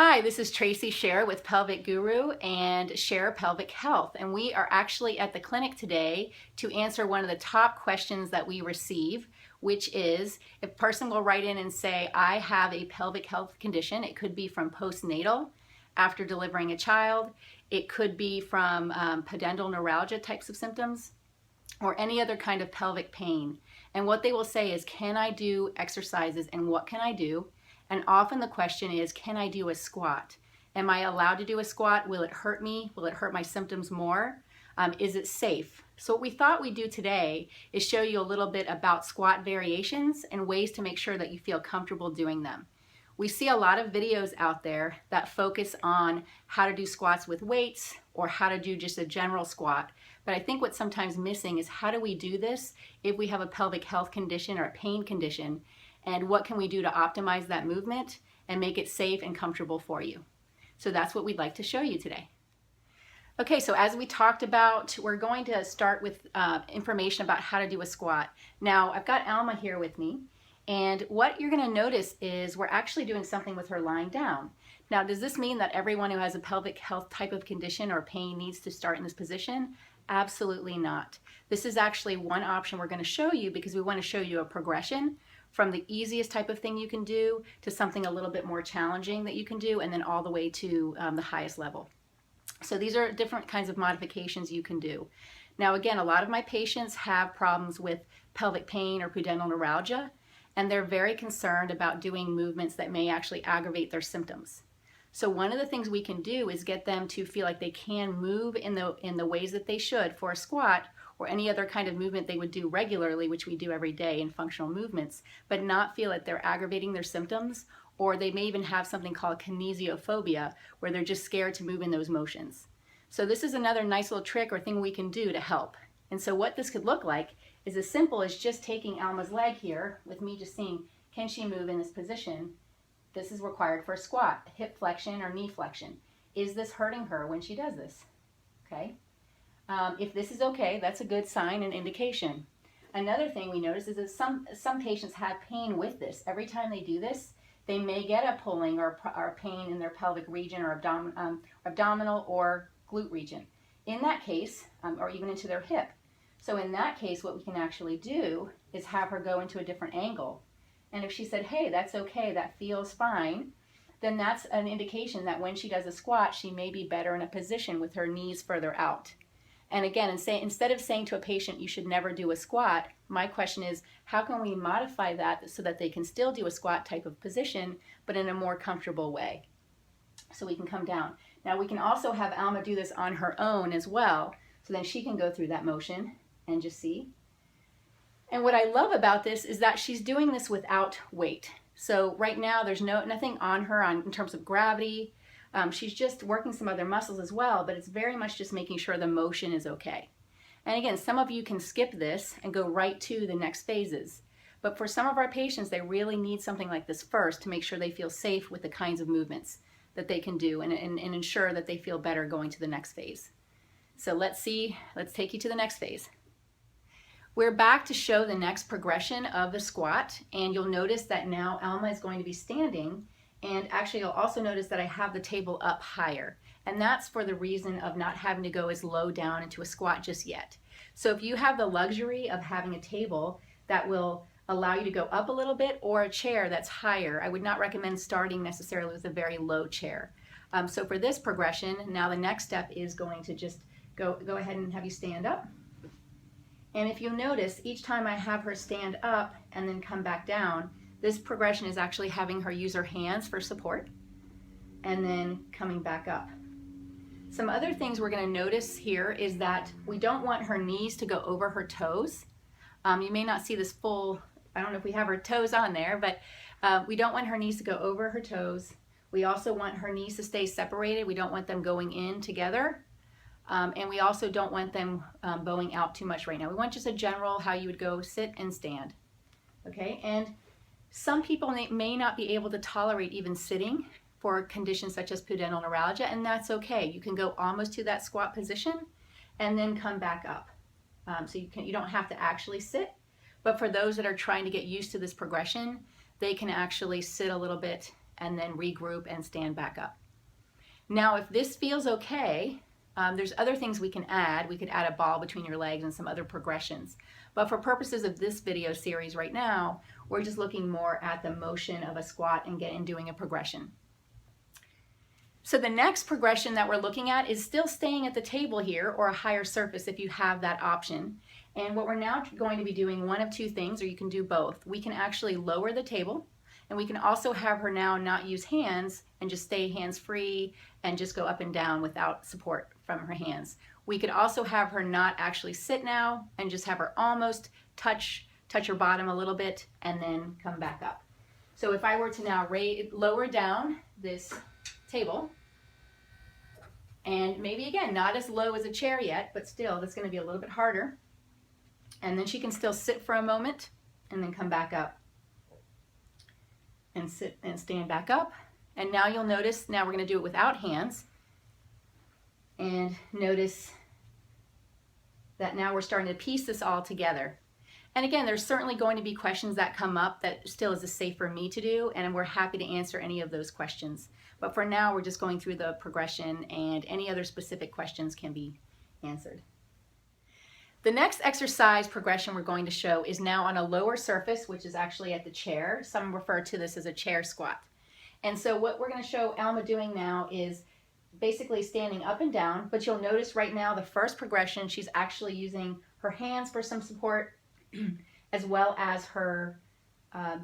Hi, this is Tracy Sher with Pelvic Guru and Share Pelvic Health, and we are actually at the clinic today to answer one of the top questions that we receive, which is if a person will write in and say, I have a pelvic health condition. It could be from postnatal, after delivering a child. It could be from pudendal neuralgia types of symptoms, or any other kind of pelvic pain. And what they will say is, can I do exercises and what can I do? And often the question is, can I do a squat? Am I allowed to do a squat? Will it hurt me? Will it hurt my symptoms more? Is it safe? So what we thought we'd do today is show you a little bit about squat variations and ways to make sure that you feel comfortable doing them. We see a lot of videos out there that focus on how to do squats with weights or how to do just a general squat. But I think what's sometimes missing is, how do we do this if we have a pelvic health condition or a pain condition? And what can we do to optimize that movement and make it safe and comfortable for you? So that's what we'd like to show you today. Okay, so as we talked about, we're going to start with information about how to do a squat. Now, I've got Alma here with me, and what you're going to notice is we're actually doing something with her lying down. Now, does this mean that everyone who has a pelvic health type of condition or pain needs to start in this position? Absolutely not. This is actually one option we're going to show you because we want to show you a progression from the easiest type of thing you can do to something a little bit more challenging that you can do, and then all the way to the highest level. So these are different kinds of modifications you can do. Now again, a lot of my patients have problems with pelvic pain or pudendal neuralgia, and they're very concerned about doing movements that may actually aggravate their symptoms. So one of the things we can do is get them to feel like they can move in the ways that they should for a squat, or any other kind of movement they would do regularly, which we do every day in functional movements, but not feel that they're aggravating their symptoms, or they may even have something called kinesiophobia, where they're just scared to move in those motions. So this is another nice little trick or thing we can do to help. And so what this could look like is as simple as just taking Alma's leg here, with me just seeing, can she move in this position? This is required for a squat, hip flexion or knee flexion. Is this hurting her when she does this? Okay. If this is okay, that's a good sign and indication. Another thing we notice is that some patients have pain with this. Every time they do this, they may get a pulling or pain in their pelvic region or abdominal or glute region. In that case, or even into their hip. So in that case, what we can actually do is have her go into a different angle. And if she said, hey, that's okay, that feels fine, then that's an indication that when she does a squat, she may be better in a position with her knees further out. And again, instead of saying to a patient, you should never do a squat, my question is, how can we modify that so that they can still do a squat type of position, but in a more comfortable way? So we can come down. Now we can also have Alma do this on her own as well, so then she can go through that motion and just see. And what I love about this is that she's doing this without weight. So right now there's nothing on her in terms of gravity. She's just working some other muscles as well, but it's very much just making sure the motion is okay. And again, some of you can skip this and go right to the next phases. But for some of our patients, they really need something like this first to make sure they feel safe with the kinds of movements that they can do and ensure that they feel better going to the next phase. So let's take you to the next phase. We're back to show the next progression of the squat, and you'll notice that now Alma is going to be standing. And actually, you'll also notice that I have the table up higher. And that's for the reason of not having to go as low down into a squat just yet. So if you have the luxury of having a table that will allow you to go up a little bit, or a chair that's higher, I would not recommend starting necessarily with a very low chair. So for this progression, now the next step is going to just go ahead and have you stand up. And if you notice, each time I have her stand up and then come back down, this progression is actually having her use her hands for support and then coming back up. Some other things we're going to notice here is that we don't want her knees to go over her toes. You may not see this full, I don't know if we have her toes on there, but we don't want her knees to go over her toes. We also want her knees to stay separated. We don't want them going in together. And we also don't want them bowing out too much right now. We want just a general how you would go sit and stand. Okay, and some people may not be able to tolerate even sitting for conditions such as pudendal neuralgia, and that's okay. You can go almost to that squat position and then come back up. So you don't have to actually sit, but for those that are trying to get used to this progression, they can actually sit a little bit and then regroup and stand back up. Now, if this feels okay, there's other things we can add. We could add a ball between your legs and some other progressions. But for purposes of this video series right now, we're just looking more at the motion of a squat and doing a progression. So the next progression that we're looking at is still staying at the table here, or a higher surface if you have that option. And what we're now going to be doing, one of two things, or you can do both. We can actually lower the table, and we can also have her now not use hands and just stay hands-free and just go up and down without support from her hands. We could also have her not actually sit now and just have her almost touch her bottom a little bit and then come back up. So if I were to now lower down this table, and maybe again, not as low as a chair yet, but still that's going to be a little bit harder. And then she can still sit for a moment and then come back up and sit and stand back up. And now you'll notice, now we're going to do it without hands. And notice that now we're starting to piece this all together. And again, there's certainly going to be questions that come up that still is safe for me to do, and we're happy to answer any of those questions. But for now, we're just going through the progression, and any other specific questions can be answered. The next exercise progression we're going to show is now on a lower surface, which is actually at the chair. Some refer to this as a chair squat. And so what we're going to show Alma doing now is basically standing up and down, but you'll notice right now the first progression, she's actually using her hands for some support, as well as her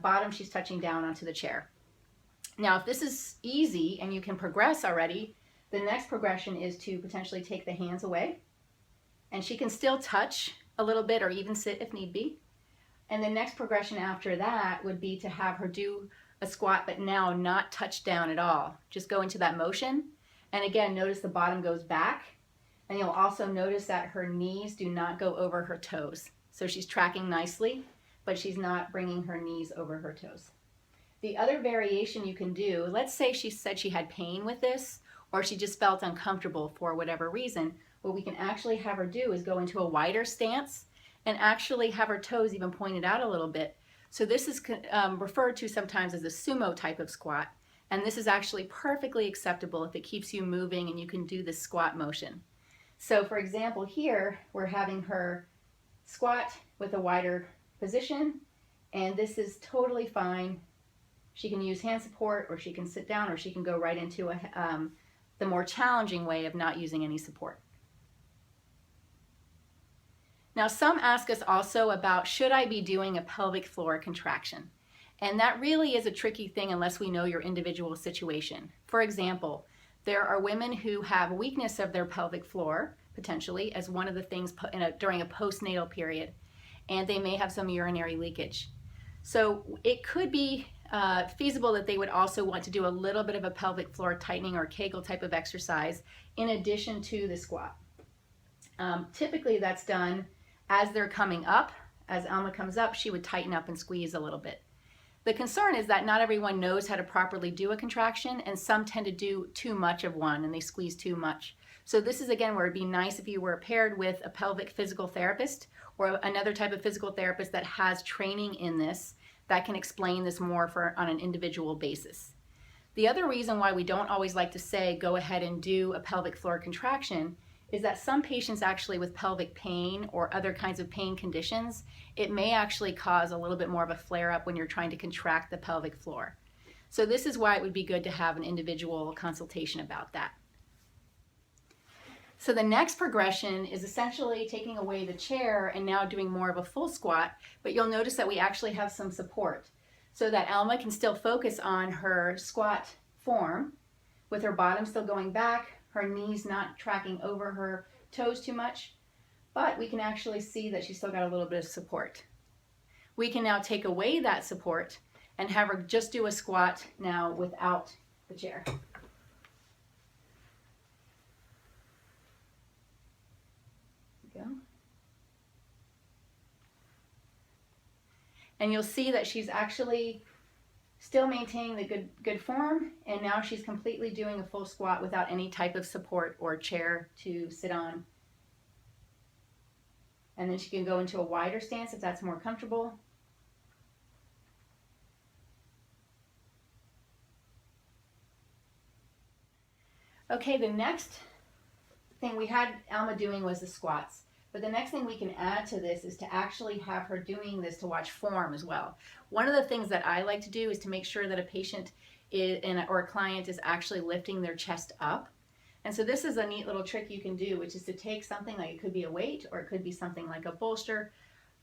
bottom, she's touching down onto the chair. Now, if this is easy and you can progress already, the next progression is to potentially take the hands away, and she can still touch a little bit or even sit if need be. And the next progression after that would be to have her do a squat, but now not touch down at all. Just go into that motion. And again, notice the bottom goes back, and you'll also notice that her knees do not go over her toes. So she's tracking nicely, but she's not bringing her knees over her toes. The other variation you can do, let's say she said she had pain with this, or she just felt uncomfortable for whatever reason, what we can actually have her do is go into a wider stance and actually have her toes even pointed out a little bit. So this is referred to sometimes as a sumo type of squat, and this is actually perfectly acceptable if it keeps you moving and you can do this squat motion. So for example, here we're having her squat with a wider position, and this is totally fine. She can use hand support, or she can sit down, or she can go right into the more challenging way of not using any support. Now, some ask us also about, should I be doing a pelvic floor contraction? And that really is a tricky thing unless we know your individual situation. For example, there are women who have weakness of their pelvic floor, potentially, as one of the things during a postnatal period, and they may have some urinary leakage. So it could be feasible that they would also want to do a little bit of a pelvic floor tightening or Kegel type of exercise in addition to the squat. Typically that's done as they're coming up. As Alma comes up, she would tighten up and squeeze a little bit. The concern is that not everyone knows how to properly do a contraction, and some tend to do too much of one and they squeeze too much. So this is again where it'd be nice if you were paired with a pelvic physical therapist or another type of physical therapist that has training in this, that can explain this more on an individual basis. The other reason why we don't always like to say go ahead and do a pelvic floor contraction is that some patients actually with pelvic pain or other kinds of pain conditions, it may actually cause a little bit more of a flare-up when you're trying to contract the pelvic floor. So this is why it would be good to have an individual consultation about that. So the next progression is essentially taking away the chair and now doing more of a full squat, but you'll notice that we actually have some support so that Alma can still focus on her squat form with her bottom still going back, her knees not tracking over her toes too much, but we can actually see that she's still got a little bit of support. We can now take away that support and have her just do a squat now without the chair. Go. And you'll see that she's actually still maintaining the good form, and now she's completely doing a full squat without any type of support or chair to sit on. And then she can go into a wider stance if that's more comfortable. Okay, the next thing we had Alma doing was the squats. But the next thing we can add to this is to actually have her doing this to watch form as well. One of the things that I like to do is to make sure that a patient or a client is actually lifting their chest up. And so this is a neat little trick you can do, which is to take something like, it could be a weight or it could be something like a bolster,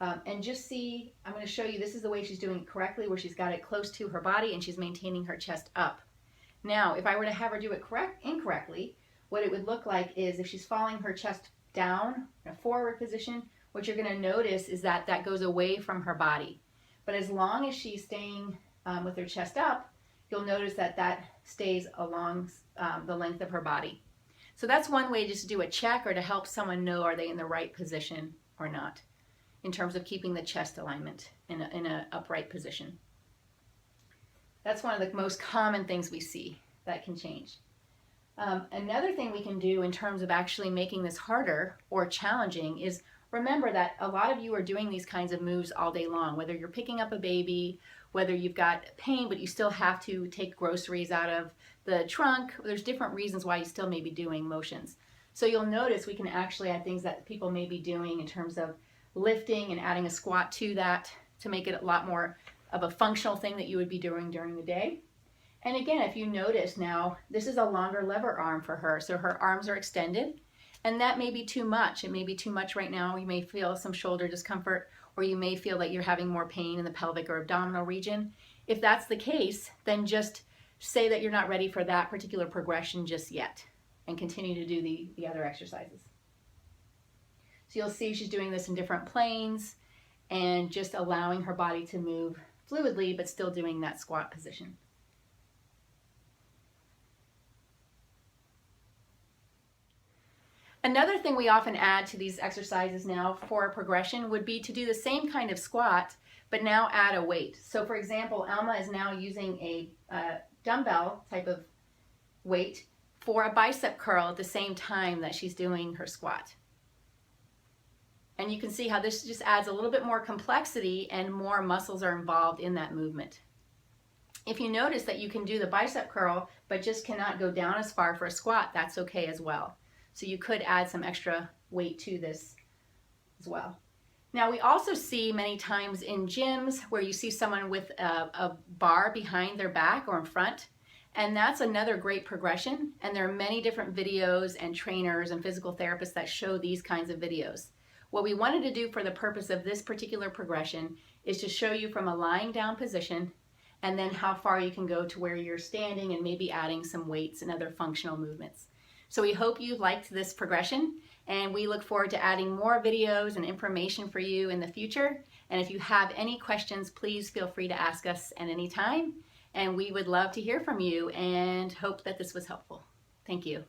and just see, I'm going to show you, this is the way she's doing it correctly, where she's got it close to her body and she's maintaining her chest up. Now, if I were to have her do it incorrectly, what it would look like is if she's falling her chest down in a forward position, what you're going to notice is that that goes away from her body. But as long as she's staying with her chest up, you'll notice that that stays along the length of her body. So that's one way just to do a check or to help someone know, are they in the right position or not, in terms of keeping the chest alignment in an upright position. That's one of the most common things we see that can change. Another thing we can do in terms of actually making this harder or challenging is remember that a lot of you are doing these kinds of moves all day long, whether you're picking up a baby, whether you've got pain but you still have to take groceries out of the trunk. There's different reasons why you still may be doing motions. So you'll notice we can actually add things that people may be doing in terms of lifting and adding a squat to that to make it a lot more of a functional thing that you would be doing during the day. And again, if you notice now, this is a longer lever arm for her, so her arms are extended, and that may be too much. It may be too much right now. You may feel some shoulder discomfort, or you may feel that you're having more pain in the pelvic or abdominal region. If that's the case, then just say that you're not ready for that particular progression just yet, and continue to do the other exercises. So you'll see she's doing this in different planes, and just allowing her body to move fluidly, but still doing that squat position. Another thing we often add to these exercises now for progression would be to do the same kind of squat, but now add a weight. So for example, Alma is now using a dumbbell type of weight for a bicep curl at the same time that she's doing her squat. And you can see how this just adds a little bit more complexity and more muscles are involved in that movement. If you notice that you can do the bicep curl but just cannot go down as far for a squat, that's okay as well. So you could add some extra weight to this as well. Now we also see many times in gyms where you see someone with a bar behind their back or in front, and that's another great progression. And there are many different videos and trainers and physical therapists that show these kinds of videos. What we wanted to do for the purpose of this particular progression is to show you from a lying down position and then how far you can go to where you're standing and maybe adding some weights and other functional movements. So we hope you liked this progression, and we look forward to adding more videos and information for you in the future. And if you have any questions, please feel free to ask us at any time, and we would love to hear from you and hope that this was helpful. Thank you.